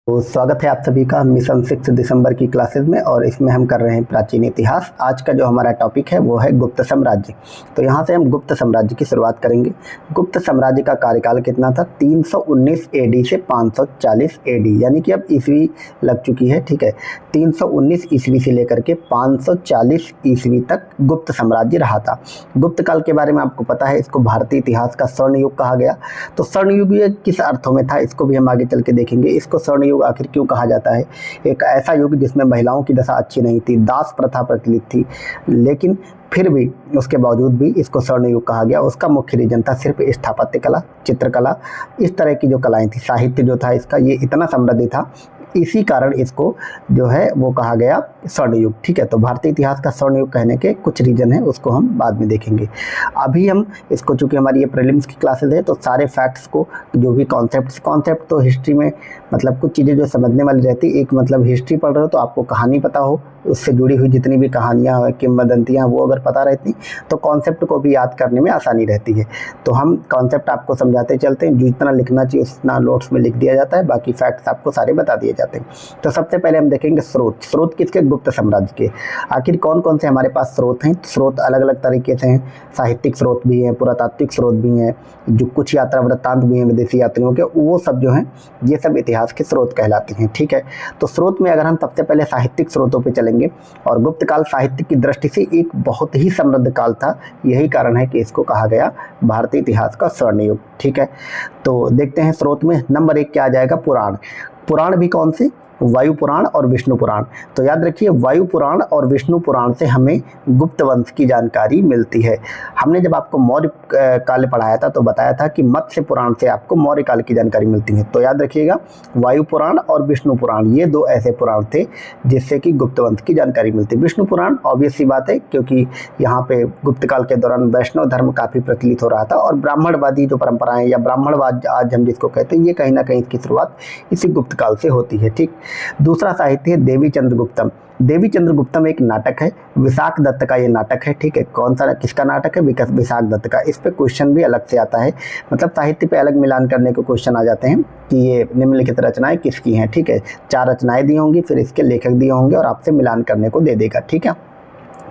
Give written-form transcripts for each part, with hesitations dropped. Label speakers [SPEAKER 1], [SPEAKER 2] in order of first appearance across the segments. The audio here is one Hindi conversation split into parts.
[SPEAKER 1] तो स्वागत है आप सभी का मिशन 6 दिसंबर की क्लासेस में। और इसमें हम कर रहे हैं प्राचीन इतिहास। आज का जो हमारा टॉपिक है वो है गुप्त साम्राज्य। तो यहाँ से हम गुप्त साम्राज्य की शुरुआत करेंगे। गुप्त साम्राज्य का कार्यकाल कितना था? 319 एडी से 540 एडी, यानी कि अब ईस्वी लग चुकी है। ठीक है, 319 ईस्वी से लेकर के 540 ईस्वी तक गुप्त साम्राज्य रहा था। गुप्त काल के बारे में आपको पता है, इसको भारतीय इतिहास का स्वर्ण युग कहा गया। तो स्वर्ण युग ये किस अर्थों में था, इसको भी हम आगे चल के देखेंगे। इसको स्वर्ण युग आखिर क्यों कहा जाता है? एक ऐसा युग जिसमें महिलाओं की दशा अच्छी नहीं थी, दास प्रथा प्रचलित थी, लेकिन फिर भी उसके बावजूद भी इसको स्वर्ण युग कहा गया। उसका मुख्य रीजन था सिर्फ स्थापत्य कला, चित्रकला, इस तरह की जो कलाएं थी। साहित्य जो था इसका ये इतना समृद्ध था, इसी कारण इसको जो है वो कहा गया स्वर्ण युग। ठीक है, तो भारतीय इतिहास का स्वर्ण युग कहने के कुछ रीजन है, उसको हम बाद में देखेंगे। अभी हम इसको, चूंकि हमारी ये प्रीलिम्स की क्लासेस है, तो सारे फैक्ट्स को, जो भी कॉन्सेप्ट तो हिस्ट्री में मतलब कुछ चीज़ें जो समझने वाली रहती, एक मतलब हिस्ट्री पढ़ रहे हो तो आपको कहानी पता हो, उससे जुड़ी हुई जितनी भी कहानियाँ हैं, किंवदंतियाँ, वो अगर पता रहती तो कॉन्सेप्ट को भी याद करने में आसानी रहती है। तो हम कॉन्सेप्ट आपको समझाते चलते हैं, जितना लिखना चाहिए उतना नोट्स में लिख दिया जाता है, बाकी फैक्ट्स आपको सारे बता दिए जाते हैं। तो सबसे पहले हम देखेंगे स्रोत किसके? गुप्त साम्राज्य के। आखिर कौन कौन से हमारे पास स्रोत हैं? स्रोत अलग अलग तरीके से हैं। साहित्यिक स्रोत भी हैं, पुरातात्विक स्रोत भी हैं, जो कुछ यात्रा वृत्तांत भी हैं विदेशी यात्रियों के, वो सब जो हैं ये सब इतिहास के स्रोत कहलाते हैं। ठीक है, तो स्रोत में अगर हम सबसे पहले साहित्यिक स्रोतों पर चलेंगे, और गुप्त काल साहित्य की दृष्टि से एक बहुत ही समृद्ध काल था। यही कारण है कि इसको कहा गया भारतीय इतिहास का स्वर्ण युग। ठीक है, तो देखते हैं स्रोत में नंबर 1 क्या आ जाएगा? पुराण। पुराण भी कौन से? वायु पुराण और विष्णु पुराण। तो याद रखिए, वायु पुराण और विष्णु पुराण से हमें गुप्त वंश की जानकारी मिलती है। हमने जब आपको मौर्य काल पढ़ाया था तो बताया था कि मत्स्य पुराण से आपको मौर्य काल की जानकारी मिलती है। तो याद रखिएगा, वायु पुराण और विष्णु पुराण ये दो ऐसे पुराण थे जिससे कि गुप्त वंश की जानकारी मिलती है। विष्णु पुराण ऑब्वियस सी बात है, क्योंकि यहाँ पे गुप्त काल के दौरान वैष्णव धर्म काफ़ी प्रचलित हो रहा था, और ब्राह्मणवादी जो परंपराएं या ब्राह्मणवाद आज हम जिसको कहते हैं, ये कहीं ना कहीं इसकी शुरुआत इसी गुप्त काल से होती है। ठीक, दूसरा साहित्य है देवी चंद्रगुप्तम। देवी चंद्रगुप्तम एक नाटक है, विशाख दत्त का ये नाटक है। ठीक है, कौन सा, किसका नाटक है? विशाख दत्त का। इस पे क्वेश्चन भी अलग से आता है, मतलब साहित्य पे अलग मिलान करने के क्वेश्चन आ जाते हैं कि ये निम्नलिखित रचनाएं किसकी हैं। ठीक है, 4 रचनाएं दी होंगी, फिर इसके लेखक दिए होंगे और आपसे मिलान करने को दे देगा। ठीक है,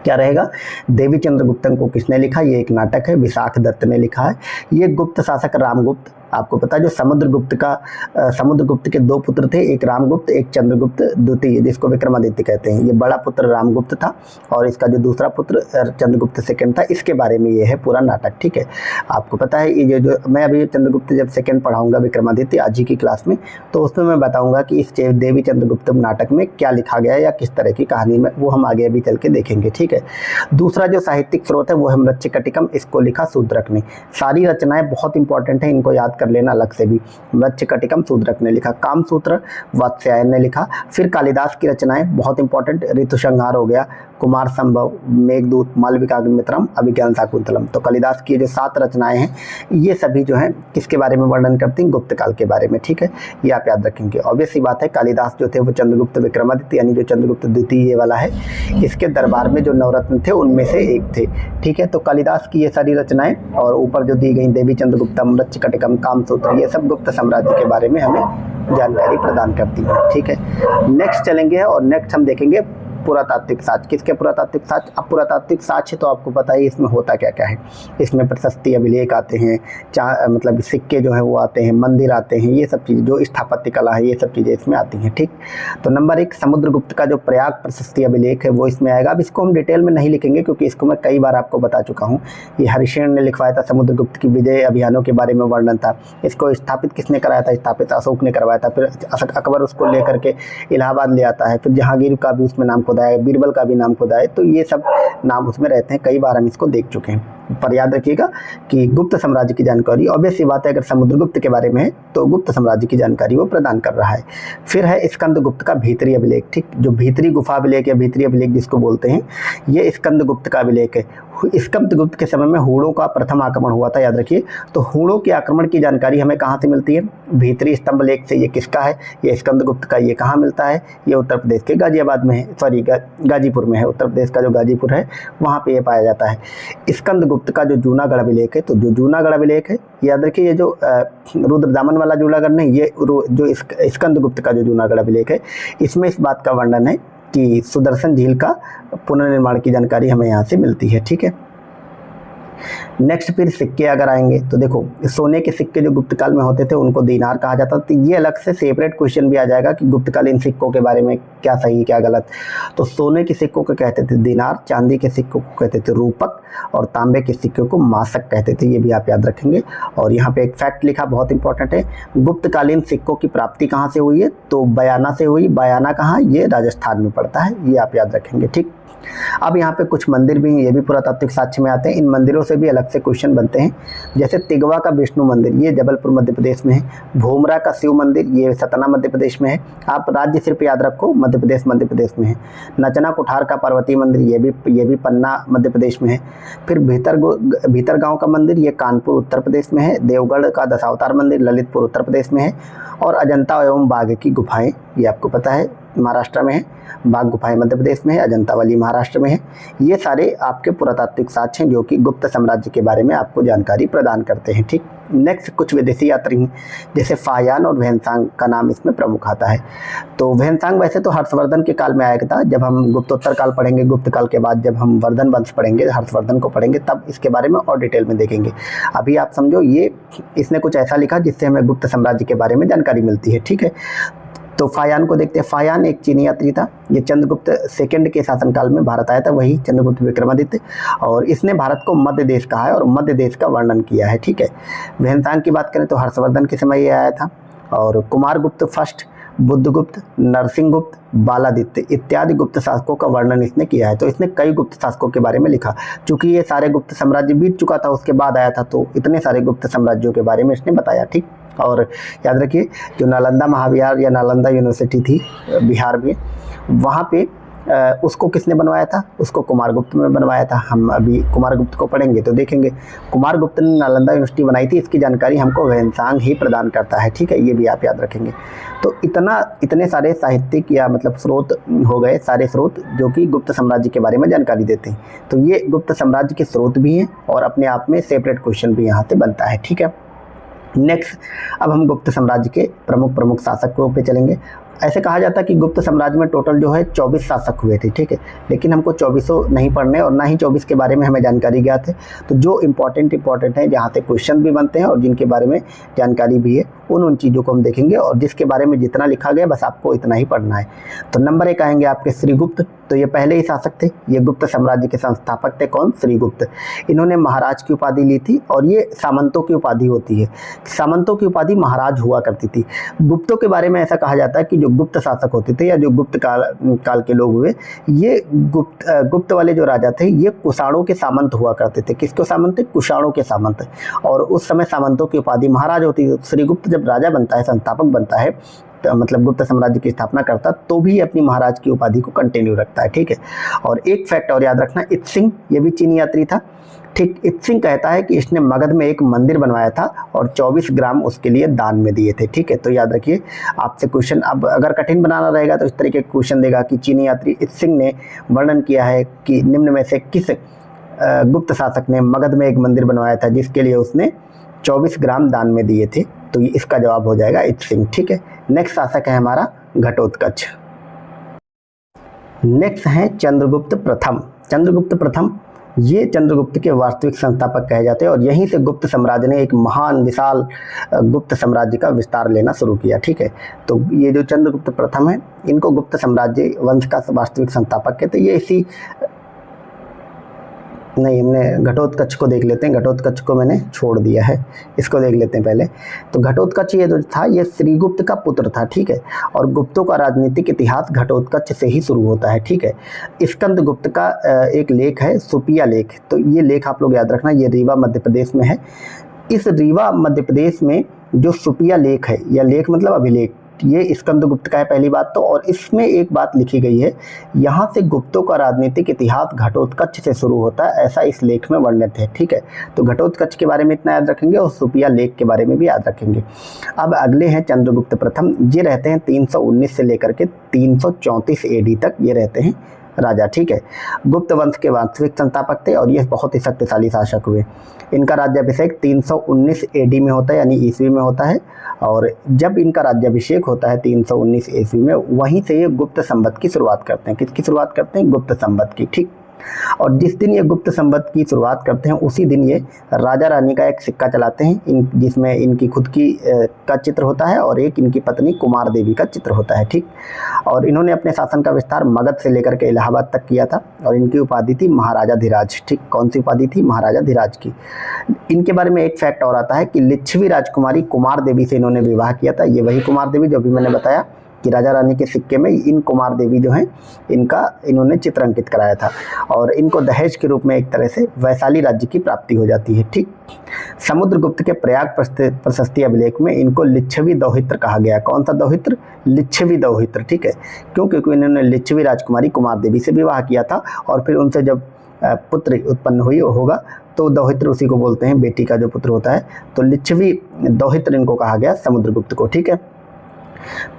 [SPEAKER 1] क्या रहेगा? देवी चंद्रगुप्तम को किसने लिखा? ये एक नाटक है, विशाख दत्त ने लिखा है। ये गुप्त शासक रामगुप्त, आपको पता है जो समुद्रगुप्त के 2 पुत्र थे, एक रामगुप्त एक चंद्रगुप्त द्वितीय, जिसको विक्रमादित्य कहते हैं। ये बड़ा पुत्र रामगुप्त था और इसका जो दूसरा पुत्र चंद्रगुप्त सेकंड था, इसके बारे में ये है पूरा नाटक। ठीक है, आपको पता है ये जो मैं अभी चंद्रगुप्त जब सेकंड पढ़ाऊंगा विक्रमादित्य आज ही की क्लास में, तो उसमें मैं बताऊंगा कि इस देवी चंद्रगुप्तम नाटक में क्या लिखा गया या किस तरह की कहानी में, वो हम आगे अभी चल के देखेंगे। ठीक है, दूसरा जो साहित्यिक स्रोत है वो है मृच्छकटिकम। इसको लिखा शूद्रक ने। सारी रचनाएं बहुत इंपॉर्टेंट है, इनको याद कर लेना अलग से भी। मृच्छकटिकम शूद्रक ने लिखा। कामसूत्र वात्स्यायन ने लिखा। फिर कालिदास की रचनाएं बहुत इंपॉर्टेंट, ऋतुसंहार हो गया, कुमार संभव, मेघदूत, मालविकाग्निमित्रम, अभिज्ञान शाकुंतलम। तो कालिदास की जो 7 रचनाएं हैं ये सभी जो हैं किसके बारे में वर्णन करती हैं? गुप्त काल के बारे में। ठीक है, ये आप याद रखेंगे। ऑब्वियस सी बात है, कालिदास जो थे वो चंद्रगुप्त विक्रमादित्य यानी जो चंद्रगुप्त द्वितीय ये वाला है, इसके दरबार में जो नवरत्न थे उनमें से एक थे। ठीक है, तो कालिदास की ये सारी रचनाएं और ऊपर जो दी गई देवी चंद्रगुप्तम, मृच्छकटिकम, कामसूत्र, ये सब गुप्त साम्राज्य के बारे में हमें जानकारी प्रदान करती है। ठीक है, नेक्स्ट चलेंगे और नेक्स्ट हम देखेंगे पुरातात्विक साक्ष्य। किसके पुरातात्विक साक्ष्य? अब पुरातात्विक साक्ष्य तो आपको पता है इसमें होता क्या क्या है। इसमें प्रशस्ति अभिलेख आते हैं, मतलब सिक्के जो है वो आते हैं, मंदिर आते हैं, ये सब चीज़ें जो स्थापत्य कला है ये सब चीज़ें इसमें आती हैं। ठीक, तो नंबर 1 समुद्रगुप्त का जो प्रयाग प्रशस्ति अभिलेख है वो इसमें आएगा। अब इसको हम डिटेल में नहीं लिखेंगे क्योंकि इसको मैं कई बार आपको बता चुका हूँ। ये हरिशेन ने लिखवाया था, समुद्रगुप्त की विजय अभियानों के बारे में वर्णन था। इसको स्थापित किसने कराया था? स्थापित अशोक ने करवाया था। फिर अकबर उसको लेकर के इलाहाबाद ले आता है। फिर जहांगीर का भी उसमें नाम खुदा है, बीरबल का भी नाम खुदा है। तो ये सब नाम उसमें रहते हैं, कई बार हम इसको देख चुके हैं। पर याद रखिएगा कि गुप्त साम्राज्य की जानकारी ऑब्वियस सी बात है, अगर समुद्रगुप्त के बारे में है तो गुप्त साम्राज्य की जानकारी वो प्रदान कर रहा है। फिर है स्कंदगुप्त का भीतरी अभिलेख। ठीक, जो भीतरी गुफा अभिलेख या भीतरी अभिलेख जिसको बोलते हैं, ये स्कंदगुप्त का अभिलेख है। स्कंदगुप्त के समय में हूणों का प्रथम आक्रमण हुआ था, याद रखिए। तो हूणों के आक्रमण की जानकारी हमें कहाँ से मिलती है? भीतरी स्तंभ लेख से। ये किसका है? ये स्कंदगुप्त का। ये कहाँ मिलता है? ये उत्तर प्रदेश के गाजियाबाद में है, सॉरी गाजीपुर में है। उत्तर प्रदेश का जो गाजीपुर है वहाँ पे ये पाया जाता है। स्कंदगुप्त का जो जूनागढ़ अभिलेख है, तो जो जूनागढ़ अभिलेख है, याद रखिए, ये जो रुद्रदामन वाला जूनागढ़ नहीं, ये जो स्कंदगुप्त का जो जूनागढ़ अभिलेख है, इसमें इस बात का वर्णन है कि सुदर्शन झील का पुनर्निर्माण की जानकारी हमें यहाँ से मिलती है। ठीक है, नेक्स्ट फिर सिक्के अगर आएंगे तो देखो, सोने के सिक्के जो गुप्त काल में होते थे उनको दीनार कहा जाता था। तो ये अलग से सेपरेट क्वेश्चन भी आ जाएगा कि गुप्तकालीन सिक्कों के बारे में क्या सही क्या गलत। तो सोने के सिक्कों को कहते थे दीनार, चांदी के सिक्कों को कहते थे रूपक, और तांबे के सिक्कों को मासक कहते थे। ये भी आप याद रखेंगे। और यहाँ पे एक फैक्ट लिखा, बहुत इंपॉर्टेंट है, गुप्तकालीन सिक्कों की प्राप्ति कहाँ से हुई है? तो बयाना से हुई। बयाना कहाँ? ये राजस्थान में पड़ता है, ये आप याद रखेंगे। ठीक, अब यहाँ पे कुछ मंदिर भी हैं, ये भी पुरातात्विक साक्ष्य में आते हैं। इन मंदिरों से भी अलग से क्वेश्चन बनते हैं, जैसे तिगवा का विष्णु मंदिर, ये जबलपुर मध्य प्रदेश में है। भोमरा का शिव मंदिर, ये सतना मध्य प्रदेश में है। आप राज्य सिर्फ याद रखो, मध्य प्रदेश में है। नचना कुठार का पार्वती मंदिर, ये भी पन्ना मध्य प्रदेश में है। फिर भीतरगांव का मंदिर, ये कानपुर उत्तर प्रदेश में है। देवगढ़ का दशावतार मंदिर ललितपुर उत्तर प्रदेश में है। और अजंता एवं बाघ की गुफाएं, ये आपको पता है महाराष्ट्र में है। बाघ गुफाएं मध्य प्रदेश में है, अजंता वाली महाराष्ट्र में है। ये सारे आपके पुरातात्विक साक्ष्य हैं जो कि गुप्त साम्राज्य के बारे में आपको जानकारी प्रदान करते हैं। ठीक, नेक्स्ट कुछ विदेशी यात्री हैं, जैसे फायान और वैनसांग का नाम इसमें प्रमुख आता है। तो वैनसांग वैसे तो हर्षवर्धन के काल में आया था। जब हम गुप्तोत्तर काल पढ़ेंगे, गुप्त काल के बाद जब हम वर्धन वंश पढ़ेंगे, हर्षवर्धन को पढ़ेंगे, तब इसके बारे में और डिटेल में देखेंगे। अभी आप समझो, ये इसने कुछ ऐसा लिखा जिससे हमें गुप्त साम्राज्य के बारे में जानकारी मिलती है। ठीक है, तो फायान को देखते हैं। फायान एक चीनी यात्री था। ये चंद्रगुप्त सेकंड के शासनकाल में भारत आया था, वही चंद्रगुप्त विक्रमादित्य, और इसने भारत को मध्य देश कहा है और मध्य देश का वर्णन किया है। ठीक है, वैनसांग की बात करें तो हर्षवर्धन के समय ये आया था। और कुमारगुप्त फर्स्ट, बुद्धगुप्त, नरसिंहगुप्त, बालादित्य इत्यादि गुप्त शासकों का वर्णन इसने किया है। तो इसने कई गुप्त शासकों के बारे में लिखा। चूंकि ये सारे गुप्त साम्राज्य बीत चुका था, उसके बाद आया था, तो इतने सारे गुप्त साम्राज्यों के बारे में इसने बताया। ठीक, और याद रखिए, जो नालंदा महाविहार या नालंदा यूनिवर्सिटी थी बिहार में, वहाँ पे उसको किसने बनवाया था? उसको कुमारगुप्त ने बनवाया था। हम अभी कुमारगुप्त को पढ़ेंगे तो देखेंगे कुमारगुप्त ने नालंदा यूनिवर्सिटी बनाई थी। इसकी जानकारी हमको वैनसांग ही प्रदान करता है। ठीक है, ये भी आप याद रखेंगे। तो इतने सारे साहित्यिक या मतलब स्रोत हो गए, सारे स्रोत जो कि गुप्त साम्राज्य के बारे में जानकारी देते हैं। तो ये गुप्त साम्राज्य के स्रोत भी हैं और अपने आप में सेपरेट क्वेश्चन भी यहाँ से बनता है। ठीक है, नेक्स्ट अब हम गुप्त साम्राज्य के प्रमुख शासकों पे चलेंगे। ऐसे कहा जाता है कि गुप्त साम्राज्य में टोटल जो है 24 शासक हुए थे। ठीक है, लेकिन हमको 24 नहीं पढ़ने और ना ही 24 के बारे में हमें जानकारी ज्ञात है। तो जो इम्पोर्टेंट है, जहाँ से क्वेश्चन भी बनते हैं और जिनके बारे में जानकारी भी है, उन चीज़ों को हम देखेंगे। और जिसके बारे में जितना लिखा गया बस आपको इतना ही पढ़ना है। तो नंबर 1 आएंगे आपके श्रीगुप्त। तो ये पहले ही शासक थे, ये गुप्त साम्राज्य के संस्थापक थे। कौन? श्रीगुप्त। इन्होंने महाराज की उपाधि ली थी और ये सामंतों की उपाधि होती है। सामंतों की उपाधि महाराज हुआ करती थी। गुप्तों के बारे में ऐसा कहा जाता है कि जो गुप्त शासक होते थे या जो गुप्त काल के लोग हुए, ये गुप्त वाले जो राजा थे, ये कुषाणों के सामंत हुआ करते थे। किसको सामंत थे? कुषाणों के सामंत। और उस समय सामंतों की उपाधि महाराज होती थी। श्रीगुप्त जब राजा बनता है, संस्थापक बनता है, मतलब गुप्त साम्राज्य की स्थापना करता, तो भी अपनी महाराज की उपाधि को कंटिन्यू रखता है। ठीक है, और एक फैक्ट और याद रखना, इत्सिंग, ये भी चीनी यात्री था। ठीक, इत्सिंग कहता है कि इसने मगध में एक मंदिर बनवाया था और 24 ग्राम उसके लिए दान में दिए थे। ठीक है, तो याद रखिए, आपसे क्वेश्चन अब अगर कठिन बनाना रहेगा तो इस तरीके का क्वेश्चन देगा कि चीनी यात्री इत्सिंग ने वर्णन किया है कि निम्न में से किस गुप्त शासक ने मगध में एक मंदिर बनवाया था जिसके लिए उसने 24 ग्राम दान में दिए थे। तो इसका जवाब हो जाएगा इत्सिंग। ठीक है, नेक्स्ट शासक है हमारा घटोत्कच। नेक्स्ट है चंद्रगुप्त प्रथम। चंद्रगुप्त प्रथम ये चंद्रगुप्त के वास्तविक संस्थापक कहे जाते हैं और यहीं से गुप्त साम्राज्य ने एक महान विशाल गुप्त साम्राज्य का विस्तार लेना शुरू किया। ठीक है, तो ये जो चंद्रगुप्त प्रथम है, इनको गुप्त साम्राज्य वंश का वास्तविक संस्थापक कहते हैं। ये इसी नहीं, हमने घटोत्कच को देख लेते हैं। घटोत्कच को मैंने छोड़ दिया है, इसको देख लेते हैं पहले। तो घटोत्कच ये जो था, ये श्रीगुप्त का पुत्र था। ठीक है, और गुप्तों का राजनीतिक इतिहास घटोत्कच से ही शुरू होता है। ठीक है, स्कंदगुप्त का एक लेख है, सुपिया लेख। तो ये लेख आप लोग याद रखना, ये रीवा मध्य प्रदेश में है। इस रीवा मध्य प्रदेश में जो सुपिया लेख है, या लेख मतलब अभिलेख, ये स्कंदगुप्त का है पहली बात तो। और इसमें एक बात लिखी गई है, यहाँ से गुप्तों का राजनीतिक इतिहास घटोत्कच से शुरू होता है, ऐसा इस लेख में वर्णित है। ठीक है, तो घटोत्कच के बारे में इतना याद रखेंगे और सुपिया लेख के बारे में भी याद रखेंगे। अब अगले हैं चंद्रगुप्त प्रथम। ये रहते हैं 319 से लेकर के 334 AD तक ये रहते हैं राजा। ठीक है, गुप्त वंश के वास्तविक संस्थापक थे और ये बहुत ही शक्तिशाली शासक हुए। इनका राज्याभिषेक 319 AD में होता है, यानी ईस्वी में होता है। और जब इनका राज्याभिषेक होता है 319 ईस्वी में, वहीं से ये गुप्त संवत की शुरुआत करते हैं। किसकी शुरुआत करते हैं? गुप्त संवत की। ठीक, और जिस दिन ये गुप्त संवत की शुरुआत करते हैं उसी दिन ये राजा रानी का एक सिक्का चलाते हैं, जिसमें इनकी खुद की का चित्र होता है और एक इनकी पत्नी कुमार देवी का चित्र होता है। ठीक, और इन्होंने अपने शासन का विस्तार मगध से लेकर के इलाहाबाद तक किया था और इनकी उपाधि थी महाराजा धीराज। ठीक, कौन सी उपाधि थी? महाराजा धीराज की। इनके बारे में एक फैक्ट और आता है कि लिच्छवी राजकुमारी कुमार देवी से इन्होंने विवाह किया था। ये वही कुमार देवी जो अभी मैंने बताया कि राजा रानी के सिक्के में इन कुमार देवी जो हैं इनका इन्होंने चित्र अंकित कराया था और इनको दहेज के रूप में एक तरह से वैशाली राज्य की प्राप्ति हो जाती है। ठीक, समुद्रगुप्त के प्रयाग प्रशस्ति अभिलेख में इनको लिच्छवी दौहित्र कहा गया। कौन सा दौहित्र? लिच्छवी दौहित्र। ठीक है, क्यों? क्योंकि इन्होंने लिच्छवी राजकुमारी कुमार देवी से विवाह किया था और फिर उनसे जब पुत्र उत्पन्न हुई होगा तो दौहित्र उसी को बोलते हैं, बेटी का जो पुत्र होता है। तो लिच्छवी दौहित्र इनको कहा गया समुद्रगुप्त को। ठीक है,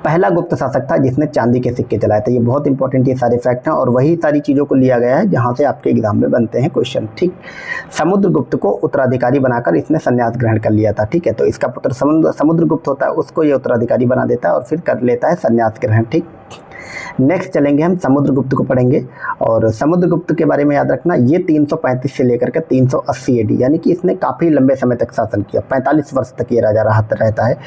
[SPEAKER 1] पहला गुप्त शासक था जिसने चांदी के सिक्के चलाए थे। ये बहुत इंपॉर्टेंट ये सारे फैक्ट हैं और वही सारी चीज़ों को लिया गया है जहाँ से आपके एग्जाम में बनते हैं क्वेश्चन। ठीक, समुद्रगुप्त को उत्तराधिकारी बनाकर इसने संन्यास ग्रहण कर लिया था। ठीक है, तो इसका पुत्र समुद्रगुप्त होता है, उसको ये उत्तराधिकारी बना देता है और फिर कर लेता है संन्यास ग्रहण। ठीक, नेक्स्ट चलेंगे हम समुद्रगुप्त को पढ़ेंगे और समुद्रगुप्त के बारे में याद रखना, ये 335 से लेकर के 380 AD, यानी कि इसने काफ़ी लंबे समय तक शासन किया। 45 वर्ष तक ये राजा रहता है।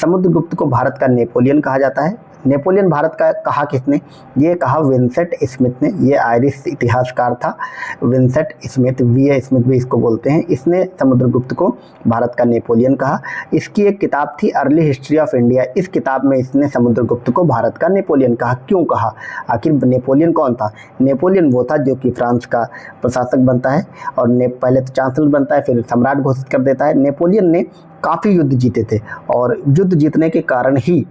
[SPEAKER 1] समुद्रगुप्त को भारत का नेपोलियन कहा जाता है। नेपोलियन भारत का कहा किसने? ये कहा विंसेंट स्मिथ ने। ये आयरिश इतिहासकार था विंसेंट स्मिथ, V.A. स्मिथ भी इसको बोलते हैं। इसने समुद्रगुप्त को भारत का नेपोलियन कहा। इसकी एक किताब थी अर्ली हिस्ट्री ऑफ इंडिया। इस किताब में इसने समुद्रगुप्त को भारत का नेपोलियन कहा। क्यों कहा? आखिर नेपोलियन कौन था? नेपोलियन वो था जो कि फ्रांस का प्रशासक बनता है और पहले तो चांसलर बनता है, फिर सम्राट घोषित कर देता है। नेपोलियन ने काफ़ी युद्ध जीते थे और युद्ध जीतने के कारण ही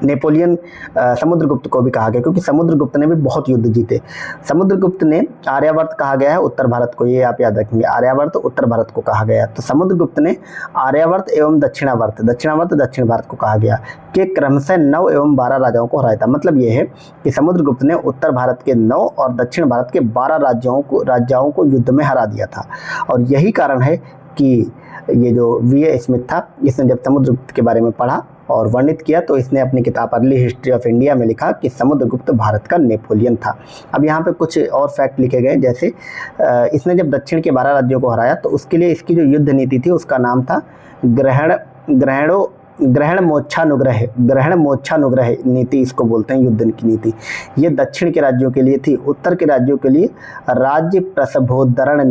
[SPEAKER 1] नेपोलियन समुद्रगुप्त को भी कहा गया, क्योंकि समुद्रगुप्त ने भी बहुत युद्ध जीते। समुद्रगुप्त ने आर्यावर्त कहा गया है उत्तर भारत को, ये आप याद रखेंगे, आर्यावर्त उत्तर भारत को कहा गया। तो समुद्रगुप्त ने आर्यावर्त एवं दक्षिणावर्त दक्षिण भारत को कहा गया के क्रमशः 9 एवं 12 राजाओं को हराया था। मतलब ये है कि समुद्रगुप्त ने उत्तर भारत के 9 और दक्षिण भारत के 12 राजाओं को युद्ध में हरा दिया था। और यही कारण है कि ये जो V.A. स्मिथ था, इसने जब समुद्रगुप्त के बारे में पढ़ा और वर्णित किया तो इसने अपनी किताब अर्ली हिस्ट्री ऑफ इंडिया में लिखा कि समुद्रगुप्त भारत का नेपोलियन था। अब यहाँ पे कुछ और फैक्ट लिखे गए, जैसे इसने जब दक्षिण के 12 राज्यों को हराया तो उसके लिए इसकी जो युद्ध नीति थी उसका नाम था ग्रहण मोक्षानुग्रह नीति, इसको बोलते हैं युद्ध की नीति। ये दक्षिण के राज्यों के लिए थी। उत्तर के राज्यों के लिए राज्य प्रसभोद्धरण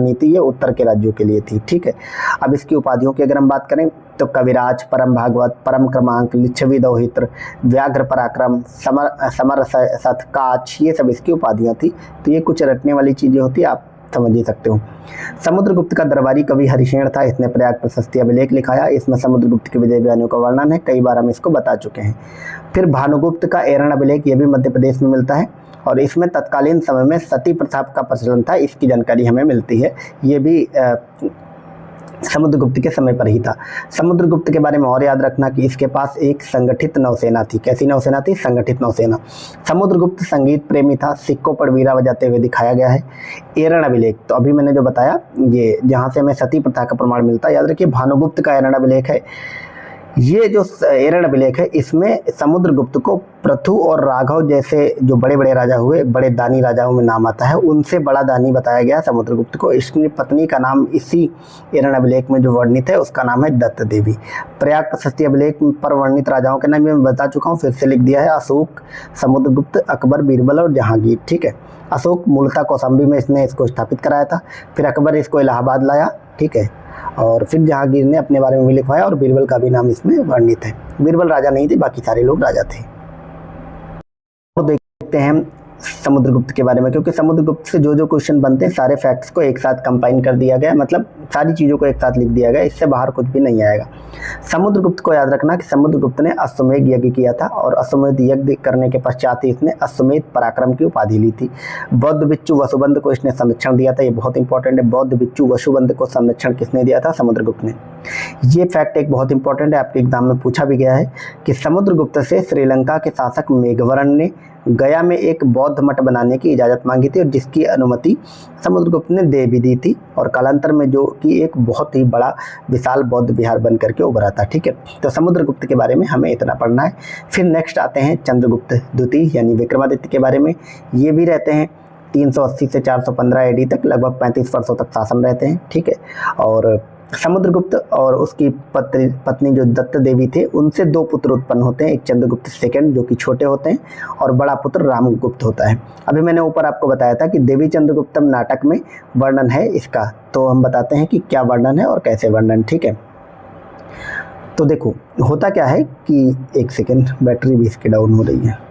[SPEAKER 1] नीति ये उत्तर के राज्यों के लिए थी। ठीक है, अब इसकी उपाधियों की अगर हम बात करें तो कविराज, परम भागवत, परम क्रमांक, लिच्छवी दौहित्र, व्याघ्र पराक्रम, समर सतकाच, ये सब इसकी उपाधियाँ थी। तो ये कुछ रटने वाली चीज़ें होती, आप समझ ही सकते हो। समुद्रगुप्त का दरबारी कवि हरिशेन था। इसने प्रयाग प्रशस्ति अभिलेख लिखाया। इसमें समुद्रगुप्त के विजय बयानों का वर्णन है, कई बार हम इसको बता चुके हैं। फिर भानुगुप्त का एरण अभिलेख, ये भी मध्य प्रदेश में मिलता है और इसमें तत्कालीन समय में सती प्रथा का प्रचलन था, इसकी जानकारी हमें मिलती है। ये भी समुद्रगुप्त के समय पर ही था। समुद्रगुप्त के बारे में और याद रखना कि इसके पास एक संगठित नौसेना थी। कैसी नौसेना थी? संगठित नौसेना। समुद्रगुप्त संगीत प्रेमी था, सिक्कों पर वीणा बजाते हुए दिखाया गया है। एरण अभिलेख, तो अभी मैंने जो बताया ये जहाँ से हमें सती प्रथा का प्रमाण मिलता है, याद रखिए भानुगुप्त का एरण अभिलेख है। ये जो एरण अभिलेख है इसमें समुद्रगुप्त को पृथु और राघव जैसे जो बड़े बड़े राजा हुए, बड़े दानी राजाओं में नाम आता है, उनसे बड़ा दानी बताया गया समुद्रगुप्त को। इसकी पत्नी का नाम इसी एरण अभिलेख में जो वर्णित है उसका नाम है दत्त देवी। प्रयाग प्रशस्ति अभिलेख पर वर्णित राजाओं के नाम मैं बता चुका हूँ, फिर से लिख दिया है। अशोक, समुद्रगुप्त, अकबर, बीरबल और जहांगीर। ठीक है, अशोक मूलतः कौशाम्बी में इसने इसको स्थापित कराया था, फिर अकबर इसको इलाहाबाद लाया। ठीक है, और फिर जहांगीर ने अपने बारे में भी लिखवाया और बीरबल का भी नाम इसमें वर्णित है। बीरबल राजा नहीं थे, बाकी सारे लोग राजा थे। और देखते हैं समुद्रगुप्त के बारे में, क्योंकि समुद्रगुप्त से जो जो क्वेश्चन बनते हैं सारे फैक्ट्स को एक साथ कंबाइन कर दिया गया, मतलब सारी चीज़ों को एक साथ लिख दिया गया, इससे बाहर कुछ भी नहीं आएगा। समुद्रगुप्त को याद रखना कि समुद्रगुप्त ने अश्वमेध यज्ञ किया था और अश्वमेध यज्ञ करने के पश्चात ही इसने अश्वमेध पराक्रम की उपाधि ली थी। बौद्ध भिक्षु वसुबंध को इसने संरक्षण दिया था, ये बहुत इंपॉर्टेंट है। बौद्ध भिक्षु वसुबंध को संरक्षण किसने दिया था? समुद्रगुप्त ने। ये फैक्ट एक बहुत इंपॉर्टेंट है, आपके एग्जाम में पूछा भी गया है कि समुद्रगुप्त से श्रीलंका के शासक मेघवर्ण ने गया में एक बौद्ध मठ बनाने की इजाज़त मांगी थी और जिसकी अनुमति समुद्रगुप्त ने दे भी दी थी, और कालांतर में जो कि एक बहुत ही बड़ा विशाल बौद्ध विहार बन करके उभरा था। ठीक है, तो समुद्रगुप्त के बारे में हमें इतना पढ़ना है। फिर नेक्स्ट आते हैं चंद्रगुप्त द्वितीय यानी विक्रमादित्य के बारे में। ये भी रहते हैं 380 से 415 AD तक, लगभग 35 वर्षों तक शासन रहते हैं। ठीक है, और समुद्रगुप्त और उसकी पत्नी जो दत्त देवी थे, उनसे 2 पुत्र उत्पन्न होते हैं, एक चंद्रगुप्त सेकंड जो कि छोटे होते हैं और बड़ा पुत्र रामगुप्त होता है। अभी मैंने ऊपर आपको बताया था कि देवी चंद्रगुप्तम नाटक में वर्णन है इसका, तो हम बताते हैं कि क्या वर्णन है और कैसे वर्णन। ठीक है, तो देखो होता क्या है कि एक सेकेंड, बैटरी भी इसकी डाउन हो रही है।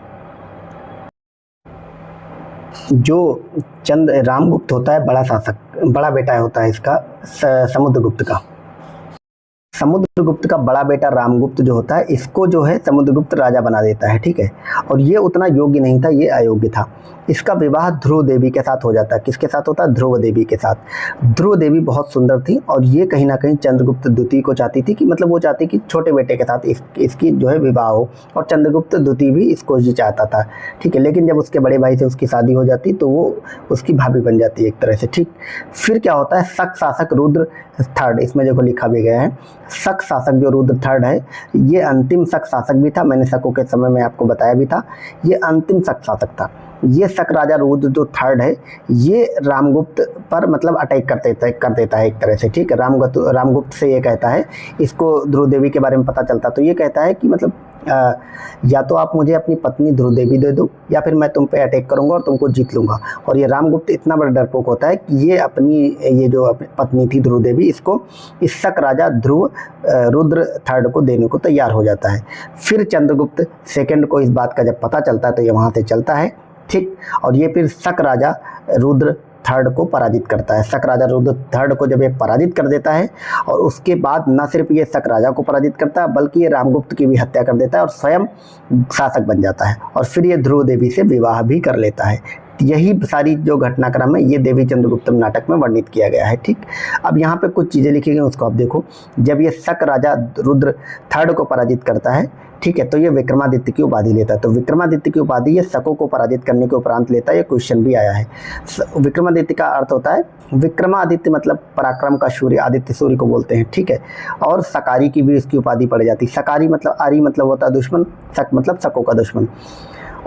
[SPEAKER 1] जो रामगुप्त होता है बड़ा शासक, बड़ा बेटा होता है इसका समुद्रगुप्त का। समुद्रगुप्त का बड़ा बेटा रामगुप्त जो होता है, इसको जो है समुद्रगुप्त राजा बना देता है। ठीक है, और ये उतना योग्य नहीं था, ये अयोग्य था। इसका विवाह ध्रुव देवी के साथ हो जाता है। किसके साथ होता है? ध्रुव देवी के साथ। ध्रुव देवी बहुत सुंदर थी और ये कहीं ना कहीं चंद्रगुप्त द्वितीय को चाहती थी कि मतलब वो चाहती कि छोटे बेटे के साथ इसकी जो है विवाह हो, और चंद्रगुप्त द्वितीय भी इसको ही चाहता था। ठीक है, लेकिन जब उसके बड़े भाई से उसकी शादी हो जाती तो वो उसकी भाभी बन जाती है एक तरह से। ठीक, फिर क्या होता है, शक शासक रुद्र थर्ड, इसमें जो लिखा भी गया है, शक शासक जो रुद्र थर्ड है, ये अंतिम शक शासक भी था। मैंने शकों के समय में आपको बताया भी था, ये अंतिम शक शासक था। ये शक राजा रुद्र जो थर्ड है, ये रामगुप्त पर मतलब अटैक कर देता है एक तरह से। ठीक है, रामगुप्त से ये कहता है, इसको ध्रुव देवी के बारे में पता चलता तो ये कहता है कि मतलब या तो आप मुझे अपनी पत्नी ध्रुव देवी दे दो या फिर मैं तुम पे अटैक करूंगा और तुमको जीत लूंगा। और ये रामगुप्त इतना बड़ा डरपोक होता है कि ये अपनी जो अपनी पत्नी थी ध्रुव देवी, इसको इस शक राजा रुद्र थर्ड को देने को तैयार हो जाता है। फिर चंद्रगुप्त सेकंड को इस बात का जब पता चलता है तो ये वहाँ से चलता है। ठीक, और ये फिर शक राजा रुद्र थर्ड को पराजित करता है। शक राजा रुद्र थर्ड को जब ये पराजित कर देता है, और उसके बाद न सिर्फ ये शक राजा को पराजित करता है बल्कि ये रामगुप्त की भी हत्या कर देता है और स्वयं शासक बन जाता है, और फिर ये ध्रुव देवी से विवाह भी कर लेता है। यही सारी जो घटनाक्रम है ये देवी चंद्रगुप्तम नाटक में वर्णित किया गया है। ठीक, अब यहाँ पे कुछ चीज़ें लिखी गई उसको आप देखो। जब ये शक राजा रुद्र थर्ड को पराजित करता है, ठीक है, तो ये विक्रमादित्य की उपाधि लेता है। तो विक्रमादित्य की उपाधि ये शकों को पराजित करने के उपरांत लेता है। ये क्वेश्चन भी आया है। विक्रमादित्य का अर्थ होता है, विक्रमादित्य मतलब पराक्रम का सूर्य, आदित्य सूर्य को बोलते हैं। ठीक है, और सकारी की भी इसकी उपाधि पड़ जाती है। सकारी मतलब आरी मतलब होता है दुश्मन, शक मतलब शकों का दुश्मन।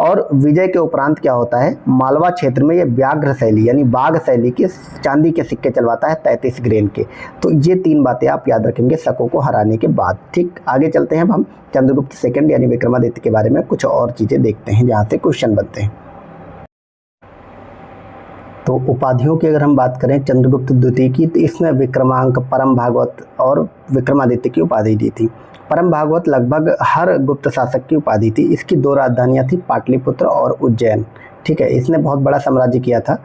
[SPEAKER 1] और विजय के उपरांत क्या होता है, मालवा क्षेत्र में ये व्याघ्र शैली यानी बाघ शैली के चांदी के सिक्के चलवाता है 33 ग्रेन के। तो ये 3 बातें आप याद रखेंगे शकों को हराने के बाद। ठीक, आगे चलते हैं। अब हम चंद्रगुप्त सेकंड यानी विक्रमादित्य के बारे में कुछ और चीज़ें देखते हैं जहाँ से क्वेश्चन बनते हैं। तो उपाधियों की अगर हम बात करें चंद्रगुप्त द्वितीय की, तो इसने विक्रमांक, परम भागवत और विक्रमादित्य की उपाधि दी थी। परम भागवत लगभग हर गुप्त शासक की उपाधि थी। इसकी 2 राजधानियाँ थी, पाटलिपुत्र और उज्जैन। ठीक है, इसने बहुत बड़ा साम्राज्य किया था।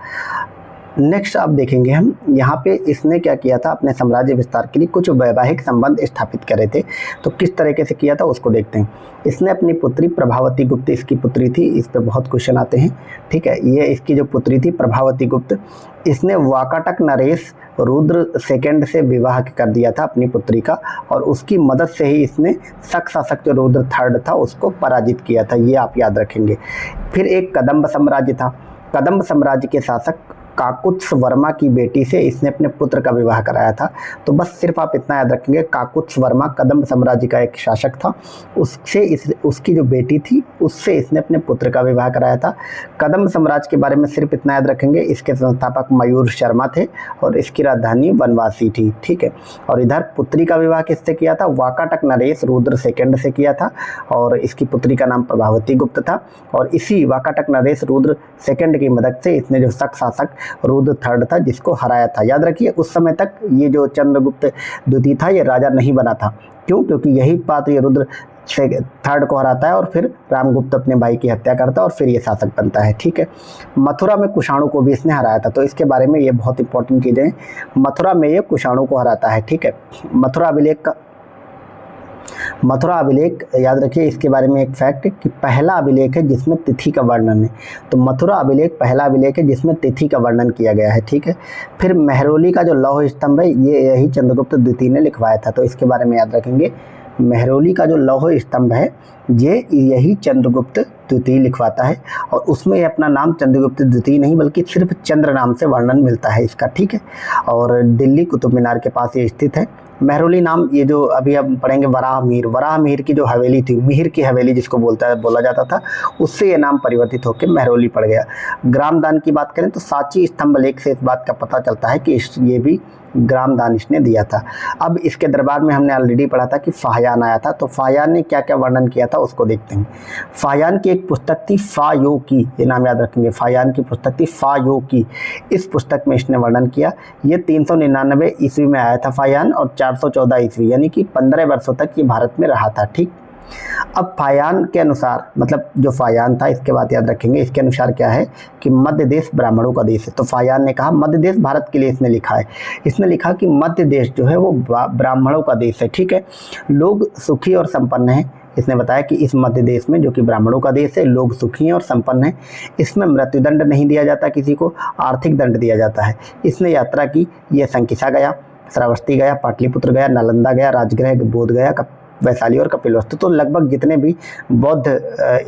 [SPEAKER 1] नेक्स्ट आप देखेंगे हम यहाँ पे इसने क्या किया था, अपने साम्राज्य विस्तार के लिए कुछ वैवाहिक संबंध स्थापित करे थे। तो किस तरीके से किया था उसको देखते हैं। इसने अपनी पुत्री प्रभावती गुप्त, इसकी पुत्री थी, इस पे बहुत क्वेश्चन आते हैं। ठीक है, ये इसकी जो पुत्री थी प्रभावती गुप्त, इसने वाकाटक नरेश रुद्र सेकंड से विवाह कर दिया था अपनी पुत्री का, और उसकी मदद से ही इसने शक शासक जो रुद्र थर्ड था उसको पराजित किया था। ये आप याद रखेंगे। फिर एक कदम्ब साम्राज्य था। कदम्ब साम्राज्य के शासक काकुत्स वर्मा की बेटी से इसने अपने पुत्र का विवाह कराया था। तो बस सिर्फ आप इतना याद रखेंगे, काकुत्स वर्मा कदम्ब साम्राज्य का एक शासक था, उसकी जो बेटी थी उससे इसने अपने पुत्र का विवाह कराया था। कदम्ब साम्राज्य के बारे में सिर्फ इतना याद रखेंगे, इसके संस्थापक मयूर शर्मा थे और इसकी राजधानी बनवासी थी। ठीक है, और इधर पुत्री का विवाह किससे किया था, वाकाटक नरेश रुद्र सेकंड से किया था, और इसकी पुत्री का नाम प्रभावती गुप्त था। और इसी वाकाटक नरेश रुद्र सेकंड की मदद से इसने जो शक शासक रुद्र थर्ड था जिसको हराया था। याद रखिए उस समय तक ये जो चंद्रगुप्त द्वितीय था ये राजा नहीं बना था। क्यों? क्योंकि यही पात्र ये रुद्र थर्ड को हराता है और फिर रामगुप्त अपने भाई की हत्या करता है और फिर ये शासक बनता है। ठीक है, मथुरा में कुषाणु को भी इसने हराया था, तो इसके बारे में ये बहुत इंपॉर्टेंट चीज़ें हैं। मथुरा में ये कुषाणु को हराता है। ठीक है, मथुरा अभिलेख याद रखिए, इसके बारे में एक फैक्ट कि पहला अभिलेख है जिसमें तिथि का वर्णन है। तो मथुरा अभिलेख पहला अभिलेख है जिसमें तिथि का वर्णन किया गया है। ठीक है, फिर मेहरौली का जो लौह स्तंभ है ये यही चंद्रगुप्त द्वितीय ने लिखवाया था, तो इसके बारे में याद रखेंगे। मेहरौली का जो लौह स्तंभ है ये यही चंद्रगुप्त द्वितीय लिखवाता है और उसमें अपना नाम चंद्रगुप्त द्वितीय नहीं बल्कि सिर्फ चंद्र नाम से वर्णन मिलता है इसका। ठीक है, और दिल्ली कुतुब मीनार के पास ये स्थित है। मेहरौली नाम ये जो अभी हम पढ़ेंगे वराहमीर की जो हवेली थी, मिहिर की हवेली जिसको बोला जाता था, उससे ये नाम परिवर्तित होकर मेहरौली पड़ गया। ग्रामदान की बात करें तो सांची स्तंभ लेख से इस बात का पता चलता है कि ये भी ग्रामदान इसने दिया था। अब इसके दरबार में हमने ऑलरेडी पढ़ा था कि फाहयान आया था, तो फाहयान ने क्या क्या वर्णन किया था उसको देखते हैं। फाहयान की एक पुस्तक थी फा यो की, ये नाम याद रखेंगे, फाहयान की पुस्तक थी फा यो की। इस पुस्तक में इसने वर्णन किया। ये 399 ईस्वी में आया था फाहयान और 414 ईस्वी यानी कि 15 वर्षों तक ये भारत में रहा था। ठीक, अब फाहयान के अनुसार, मतलब जो फाहयान था इसके बाद याद रखेंगे, इसके अनुसार क्या है कि मध्य देश ब्राह्मणों का देश है। तो फाहयान ने कहा मध्य देश भारत के लिए इसने लिखा है, इसने लिखा कि मध्य देश जो है वो ब्राह्मणों का देश है। ठीक है, लोग सुखी और संपन्न हैं। इसने बताया कि इस मध्य देश में जो कि ब्राह्मणों का देश है, लोग सुखी हैं और संपन्न हैं। इसमें मृत्युदंड नहीं दिया जाता किसी को, आर्थिक दंड दिया जाता है। इसने यात्रा की, ये संकिसा गया, श्रावस्ती गया, पाटलिपुत्र गया, नालंदा गया, राजगृह, बोध गया, वैशाली और कपिलवस्तु, तो लगभग जितने भी बौद्ध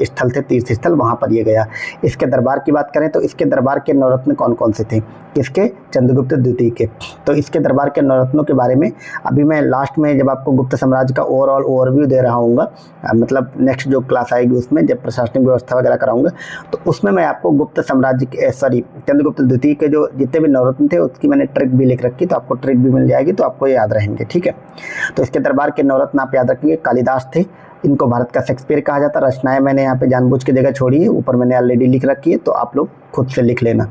[SPEAKER 1] स्थल थे, तीर्थ स्थल, वहाँ पर ये गया। इसके दरबार की बात करें तो इसके दरबार के नवरत्न कौन कौन से थे? किसके? चंद्रगुप्त द्वितीय के। तो इसके दरबार के नवरत्नों के बारे में अभी मैं लास्ट में जब आपको गुप्त साम्राज्य का ओवरऑल ओवरव्यू दे रहा हूँ, मतलब नेक्स्ट जो क्लास आएगी उसमें जब प्रशासनिक व्यवस्था वगैरह कराऊंगा तो उसमें मैं आपको गुप्त साम्राज्य के चंद्रगुप्त द्वितीय के जो जितने भी नवरत्न थे उसकी मैंने ट्रिक भी लिख रखी, तो आपको ट्रिक भी मिल जाएगी, तो आपको याद रहेंगे। ठीक है, तो इसके दरबार के नवरत्न आप याद रखेंगे। कालिदास थे, इनको भारत का शेक्सपियर कहा जाता। रचनाएं मैंने यहाँ पे जानबूझ के जगह छोड़ी है, ऊपर मैंने ऑलरेडी लिख रखी है, तो आप लोग खुद से लिख लेना।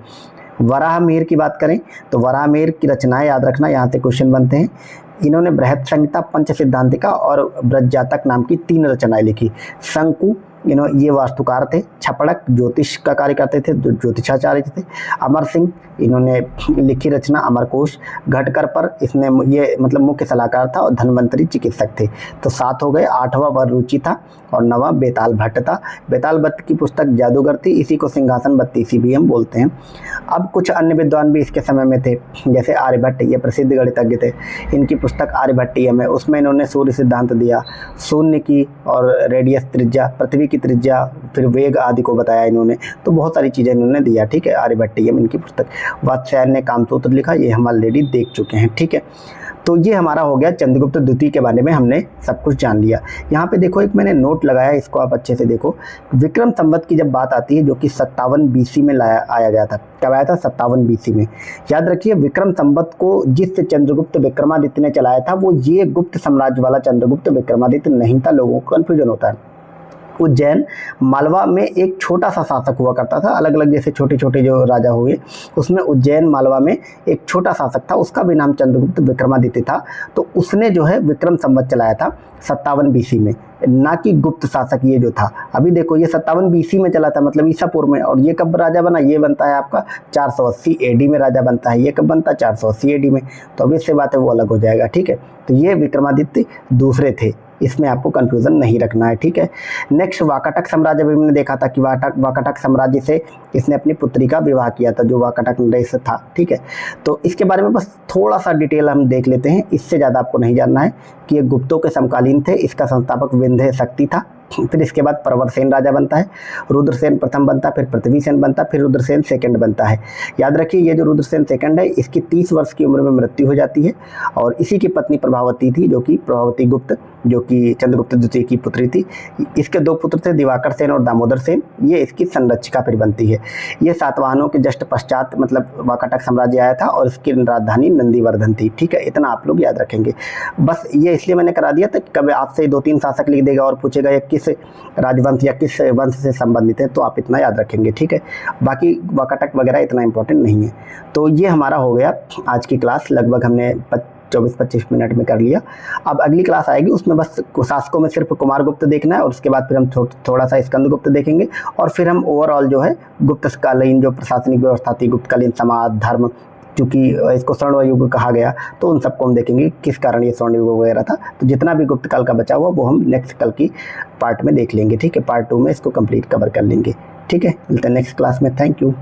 [SPEAKER 1] वराहमिहिर की बात करें तो वराहमिहिर की रचनाएं याद रखना, यहाँ से क्वेश्चन बनते हैं। इन्होंने बृहत संहिता, पंच सिद्धांतिका और ब्रजजातक नाम की 3 रचनाएं लिखी। शंकु ये वास्तुकार थे। छपड़क ज्योतिष का कार्य करते थे, ज्योतिषाचार्य थे। अमर सिंह इन्होंने लिखी रचना अमरकोश। घटकर पर इसने ये मतलब मुख्य सलाहकार था और धन्वंतरी चिकित्सक थे। तो 7 हो गए। 8वां वररुचि था और 9वां बेताल भट्ट था। बेताल भट्ट की पुस्तक जादूगर थी, इसी को सिंहासन बत्तीसी भी हम बोलते हैं। अब कुछ अन्य विद्वान भी इसके समय में थे, जैसे आर्यभट्ट, ये प्रसिद्ध गणितज्ञ थे। इनकी पुस्तक आर्यभट्टीयम है, उसमें इन्होंने सूर्य सिद्धांत दिया, शून्य की और रेडियस त्रिज्या, पृथ्वी की त्रिज्या, फिर वेग आदि को बताया इन्होंने। तो बहुत सारी चीज़ें इन्होंने दिया। ठीक है, आर्यभट्टीयम इनकी पुस्तक। वात्स्यायन ने कामसूत्र लिखा, ये हम ऑलरेडी देख चुके हैं। ठीक है, तो ये हमारा हो गया चंद्रगुप्त द्वितीय के बारे में हमने सब कुछ जान लिया। यहाँ पे देखो एक मैंने नोट लगाया, इसको आप अच्छे से देखो। विक्रम संवत की जब बात आती है, जो कि 57 BC में आया गया था। कब आया था? 57 BC में। याद रखिए विक्रम संवत को जिस चंद्रगुप्त विक्रमादित्य ने चलाया था वो ये गुप्त साम्राज्य वाला चंद्रगुप्त विक्रमादित्य नहीं था। लोगों को कन्फ्यूजन होता है। उज्जैन मालवा में एक छोटा सा शासक हुआ करता था, अलग अलग जैसे छोटे छोटे जो राजा हुए, उसमें उज्जैन मालवा में एक छोटा शासक था, उसका भी नाम चंद्रगुप्त विक्रमादित्य था। तो उसने जो है विक्रम संवत चलाया था 57 BC में, ना कि गुप्त शासक ये जो था। अभी देखो ये 57 BC में चला था, मतलब ईसापुर में। और ये कब राजा बना? ये बनता है आपका 480 AD में राजा बनता है। ये कब बनता है? 480 AD में। तो अब इससे बात है वो अलग हो जाएगा। ठीक है, तो ये विक्रमादित्य दूसरे थे, इसमें आपको कंफ्यूजन नहीं रखना है। ठीक है, नेक्स्ट वाकाटक साम्राज्य भी हमने देखा था कि वाकाटक साम्राज्य से इसने अपनी पुत्री का विवाह किया था, जो वाकाटक नरेश था। ठीक है, तो इसके बारे में बस थोड़ा सा डिटेल हम देख लेते हैं, इससे ज़्यादा आपको नहीं जानना है कि ये गुप्तों के समकालीन थे। इसका संस्थापक विंध्य शक्ति था। फिर इसके बाद प्रवरसेन राजा बनता है, रुद्रसेन प्रथम बनता है, फिर पृथ्वीसेन बनता है, फिर रुद्रसेन सेकंड बनता है। याद रखिए ये जो रुद्रसेन सेकंड है, इसकी 30 वर्ष की उम्र में मृत्यु हो जाती है और इसी की पत्नी प्रभावती थी, जो कि प्रभावती गुप्त, जो कि चंद्रगुप्त द्वितीय की पुत्री थी। इसके 2 पुत्र थे, दिवाकर सेन और दामोदर सेन। ये इसकी संरक्षिका फिर बनती है। ये सातवाहनों के जस्ट पश्चात मतलब वाकाटक साम्राज्य आया था और इसकी राजधानी नंदीवर्धन थी। ठीक है, इतना आप लोग याद रखेंगे। बस ये इसलिए मैंने करा दिया था कि कभी आपसे 2-3 शासक लिख देगा और पूछेगा ये किस राजवंश या किस वंश से संबंधित है, तो आप इतना याद रखेंगे, ठीक है। बाकी वकाटक वगैरह इतना इंपॉर्टेंट नहीं है। तो ये हमारा हो गया आज की क्लास, लगभग हमने 24-25 मिनट में कर लिया। अब अगली क्लास आएगी, उसमें बस शासकों में सिर्फ कुमारगुप्त देखना है, और उसके बाद फिर हम थोड़ा सा स्कंदगुप्त देखेंगे, और फिर हम ओवरऑल जो है गुप्तकालीन जो प्रशासनिक व्यवस्था थी, गुप्तकालीन समाज, धर्म, क्योंकि इसको स्वर्ण युग कहा गया, तो उन सबको हम देखेंगे किस कारण ये स्वर्ण युग वगैरह था। तो जितना भी गुप्त काल का बचा हुआ वो हम नेक्स्ट कल की पार्ट में देख लेंगे, ठीक है। पार्ट 2 में इसको कंप्लीट कवर कर लेंगे, ठीक है। मिलते हैं नेक्स्ट क्लास में। Thank you.